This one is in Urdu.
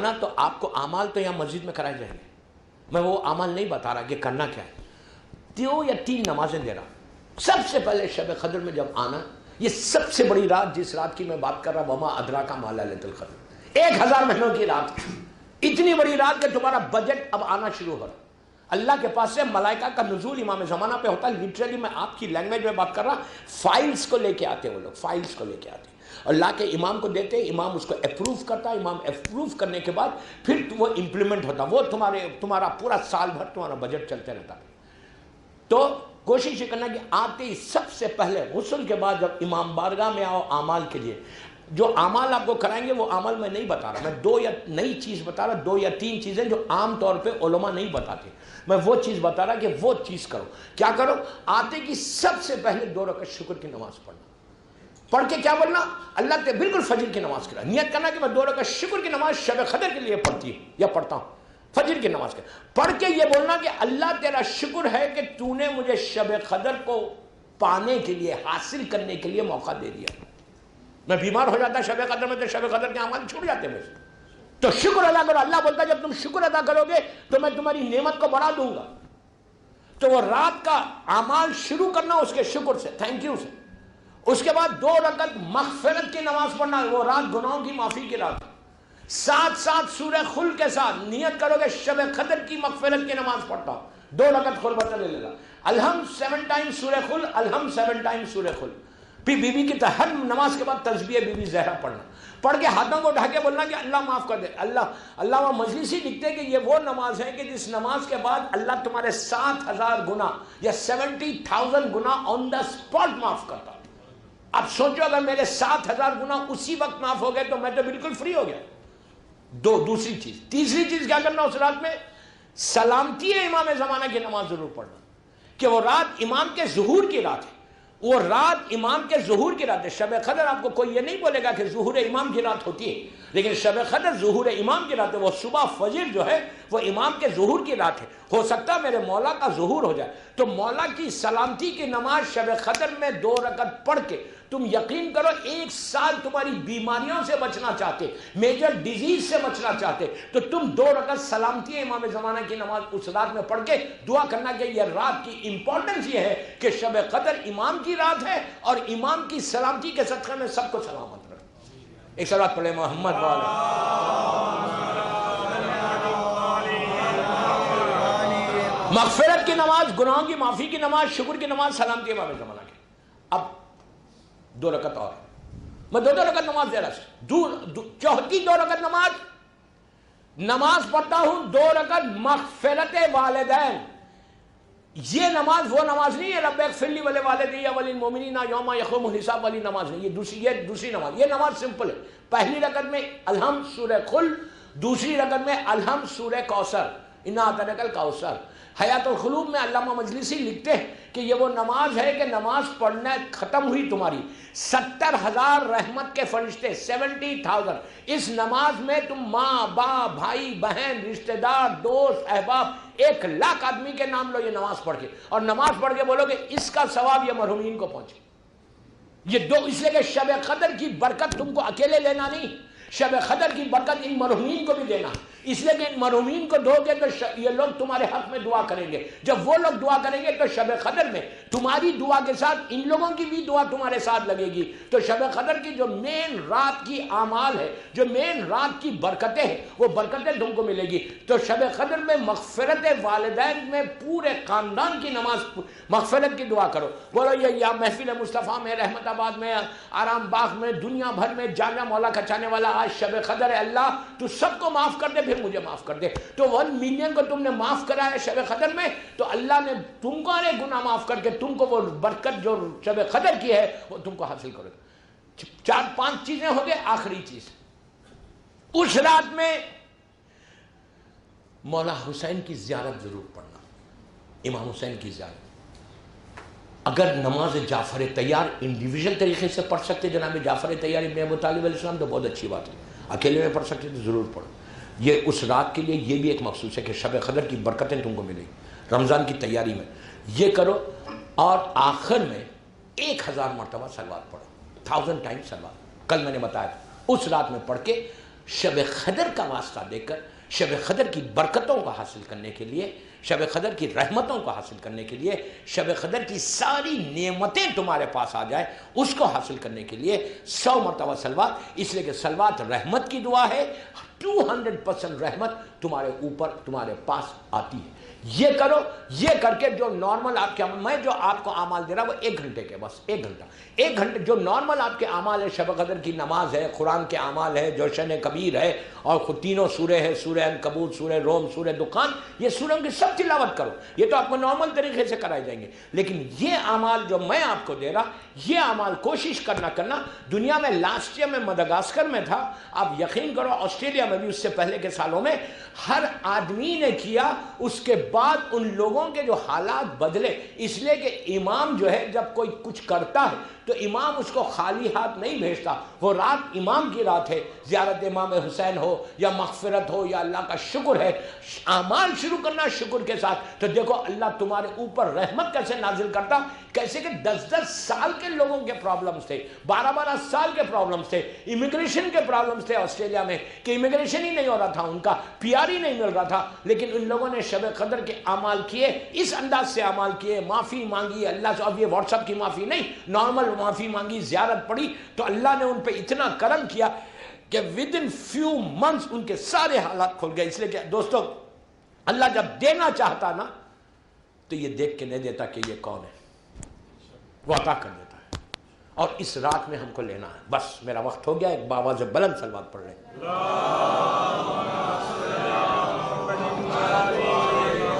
نا تو آپ کو اعمال تو یہاں مسجد میں کرائے جائیں گے. میں وہ اعمال نہیں بتا رہا کہ کرنا کیا ہے. 2 یا 3 نمازیں دے رہا ہوں. سب سے پہلے شب قدر میں جب آنا, یہ سب سے بڑی رات جس رات کی میں بات کر رہا ہوں, وما ادراک ما لیلۃ القدر, 1000 مہینوں کی رات. اتنی بڑی رات کہ تمہارا بجٹ اب آنا شروع ہو رہا. اللہ کے پاس سے ملائکہ کا نزول امام زمانہ پہ ہوتا ہے. لٹرلی میں آپ کی لینگویج میں بات کر رہا, فائلز کو لے کے آتے وہ لوگ, فائلز کو لے کے آتے اور لا کے امام کو دیتے, امام اس کو اپروو کرتا, امام اپروو کرنے کے بعد پھر وہ امپلیمنٹ ہوتا. وہ تمہارا پورا سال بھر تمہارا بجٹ چلتے رہتا. تو کوشش یہ کرنا کہ آتے ہی سب سے پہلے غسل کے بعد جب امام بارگاہ میں آؤ اعمال کے لیے, جو اعمال آپ کو کرائیں گے وہ اعمال میں نہیں بتا رہا, میں 2 یا نئی چیز بتا رہا, 2 یا 3 چیزیں جو عام طور پہ علماء نہیں بتاتے. میں وہ چیز بتا رہا کہ وہ چیز کرو. کیا کرو؟ آتے کی سب سے پہلے 2 رکعت شکر کی نماز پڑھنا. پڑھ کے کیا بولنا؟ اللہ تے بالکل فجر کی نماز کرا, نیت کرنا کہ میں 2 رکعت شکر کی نماز شب قدر کے لیے پڑھتی ہوں یا پڑھتا ہوں, فجر کی نماز کر پڑھ کے یہ بولنا کہ اللہ تیرا شکر ہے کہ تو نے مجھے شب قدر کو پانے کے لیے, حاصل کرنے کے لیے موقع دے دیا. میں بیمار ہو جاتا شب قدر میں تو شب قدر کے اعمال چھوٹ جاتے مجھ سے. تو شکر ادا کرو. اللہ بولتا ہے جب تم شکر ادا کرو گے تو میں تمہاری نعمت کو بڑھا دوں گا. تو وہ رات کا اعمال شروع کرنا اس کے شکر سے, تھینک یو سے. اس کے بعد 2 رکعت مغفرت کی نماز پڑھنا. وہ رات گناہوں کی معافی کی رات, ساتھ ساتھ سورہ خل کے ساتھ نیت کرو گے شب قدر کی مغفرت کی نماز پڑھتا ہوں. 2 رکعت خل بطل لے لینا, الحمد 7 ٹائم سورہ خل, الحمد 7 ٹائم سورہ خل. پھر بی بی کی ہر نماز کے بعد تسبیح بی بی زہرا پڑھنا. پڑھ کے ہاتھوں کو اٹھا کے بولنا کہ اللہ معاف کر دے. اللہ مجلسی لکھتے کہ یہ وہ نماز ہے کہ جس نماز کے بعد اللہ تمہارے 7000 گناہ یا 70,000 گناہ آن دا اسپاٹ معاف کرتا. اب سوچو اگر میرے 7000 گناہ اسی وقت معاف ہو گئے تو میں تو بالکل فری ہو گیا. دوسری چیز. تیسری چیز کیا کرنا اس رات میں؟ سلامتی امام زمانہ کی نماز ضرور پڑھنا, کہ وہ رات امام کے ظہور کی رات ہے. وہ رات امام کے ظہور کی رات ہے. شب قدر آپ کو کوئی یہ نہیں بولے گا کہ ظہور امام کی رات ہوتی ہے, لیکن شب قدر ظہور امام کی رات ہے. وہ صبح فجر جو ہے وہ امام کے ظہور کی رات ہے. ہو سکتا ہے میرے مولا کا ظہور ہو جائے, تو مولا کی سلامتی کی نماز شب قدر میں 2 رکعت پڑھ کے تم یقین کرو 1 سال تمہاری بیماریوں سے بچنا چاہتے, میجر ڈیزیز سے بچنا چاہتے, تو تم 2 رکعت سلامتی امام زمانہ کی نماز اس رات میں پڑھ کے دعا کرنا کہ یہ رات کی امپورٹنس یہ ہے کہ شب قدر امام کی رات ہے اور امام کی سلامتی کے صدقے میں سب کو سلامت رکھ. ایک صلوات پڑھے محمد والا. مغفرت کی نماز, گناہوں کی معافی کی نماز, شکر کی نماز, سلامتی امام زمانہ کی. اب 2 رکعت اور میں 2 رکعت نماز دے رہا. چوتھی 2 رکعت نماز پڑھتا ہوں. 2 رکعت مغفرت والدین. یہ نماز وہ نماز نہیں ہے رب اغفر لی ولوالدی وللمؤمنین یوم یقوم الحساب والی نماز نہیں. یہ دوسری نماز. یہ نماز سمپل ہے. پہلی رکعت میں الحمد سورہ خل, دوسری رکعت میں الحمد سورہ کوثر, انا اعطیناک الکوثر. حیات القلوب میں علامہ مجلسی لکھتے ہیں کہ یہ وہ نماز ہے کہ نماز پڑھنا ختم ہوئی تمہاری 70,000 رحمت کے فرشتے, 70,000. اس نماز میں تم ماں باپ بھائی بہن رشتہ دار دوست احباب 1,00,000 آدمی کے نام لو یہ نماز پڑھ کے, اور نماز پڑھ کے بولو کہ اس کا ثواب یہ مرحومین کو پہنچے. یہ 2 اس لیے کہ شب قدر کی برکت تم کو اکیلے لینا نہیں, شب قدر کی برکت ان مرحومین کو بھی دینا. اس لیے کہ ان مرحومین کو دو گے تو یہ لوگ تمہارے حق میں دعا کریں گے. جب وہ لوگ دعا کریں گے تو شب قدر میں تمہاری دعا کے ساتھ ان لوگوں کی بھی دعا تمہارے ساتھ لگے گی. تو شب قدر کی جو مین رات کی اعمال ہے, جو مین رات کی برکتیں ہیں, وہ برکتیں تم کو ملے گی. تو شب قدر میں مغفرت والدین میں پورے خاندان کی نماز مغفرت کی دعا کرو. بولو یہ یا محفل مصطفیٰ میں, رحمت آباد میں, آرام باغ میں, دنیا بھر میں جانا مولا کا چاہنے والا آج شب قدر ہے, اللہ تو سب کو معاف کر دے پھر مجھے معاف کر دے. تو 1 ملین کو تم نے معاف کرا ہے شب قدر میں, تو اللہ نے تم کو گناہ معاف کر کے تم کو وہ برکت جو شب قدر کی ہے وہ تم کو حاصل کرے. 4-5 چیزیں ہو گئے. آخری چیز, اس رات میں مولا حسین کی زیارت ضرور پڑھنا, امام حسین کی زیارت. اگر نماز جعفر طیار انڈیویژل طریقے سے پڑھ سکتے جناب جعفر طیار ابن ابو طالب علیہ السلام, تو بہت اچھی بات ہے. اکیلے میں پڑھ سکتے تو ضرور پڑھو. یہ اس رات کے لیے یہ بھی ایک مخصوص ہے کہ شب قدر کی برکتیں تم کو ملیں گی. رمضان کی تیاری میں یہ کرو, اور آخر میں 1000 مرتبہ صلوات پڑھو, 1000 ٹائم صلوات. کل میں نے بتایا اس رات میں پڑھ کے شب قدر کا واسطہ دے کر شب قدر کی برکتوں کو حاصل کرنے کے لیے، شب قدر کی رحمتوں کو حاصل کرنے کے لیے، شب قدر کی ساری نعمتیں تمہارے پاس آ جائے، اس کو حاصل کرنے کے لیے 100 مرتبہ صلوات، اس لیے کہ صلوات رحمت کی دعا ہے، 200% رحمت تمہارے اوپر تمہارے پاس آتی ہے۔ یہ کرو، یہ کر کے جو نارمل آپ کے عمل، میں جو آپ کو اعمال دے رہا ہوں وہ 1 گھنٹے کے، بس 1 گھنٹہ، 1 گھنٹے جو نارمل آپ کے اعمال ہے، شب قدر کی نماز ہے، قرآن کے اعمال ہے، جوشن کبیر ہے، اور خود تینوں سورہ ہے، سورہ عنکبوت، سورہ روم، سورہ دخان، یہ سوروں کی سب تلاوت کرو، یہ تو آپ کو نارمل طریقے سے کرائے جائیں گے، لیکن یہ اعمال جو میں آپ کو دے رہا، یہ اعمال کوشش کرنا دنیا میں لاسٹ ایئر میں مدغاسکر میں تھا، آپ یقین کرو آسٹریلیا میں بھی اس سے پہلے کے سالوں میں ہر آدمی نے کیا، اس کے بعد ان لوگوں کے جو حالات بدلے، اس لیے کہ امام جو ہے جب کوئی کچھ کرتا ہے تو امام اس کو خالی ہاتھ نہیں بھیجتا، وہ رات امام کی رات ہے، زیارت امام حسین ہو یا مغفرت ہو یا اللہ کا شکر ہے، اعمال شروع کرنا شکر کے ساتھ، تو دیکھو اللہ تمہارے اوپر رحمت کیسے نازل کرتا، کیسے کہ 10 سال کے لوگوں کے پرابلمز تھے، 12 سال کے پرابلمز تھے، امیگریشن کے پرابلمز تھے آسٹریلیا میں کہ امیگریشن ہی نہیں ہو رہا تھا، ان کا PR ہی نہیں مل رہا تھا، لیکن ان لوگوں نے شب قدر کے اعمال کیے، اس انداز سے اعمال کیے، معافی مانگی اللہ سے، اب یہ واٹس ایپ کی معافی نہیں، نارمل معافی مانگی، زیارت پڑھی، تو اللہ نے ان پہ اتنا کرم کیا کہ within few months ان کے سارے حالات کھل گئے۔ اس لیے کہ دوستو اللہ جب دینا چاہتا نا تو یہ دیکھ کے نہیں دیتا کہ یہ کون ہے، وہ عطا کر دیتا ہے، اور اس رات میں ہم کو لینا ہے۔ بس میرا وقت ہو گیا، ایک بآواز بلند صلوات پڑھ لیں۔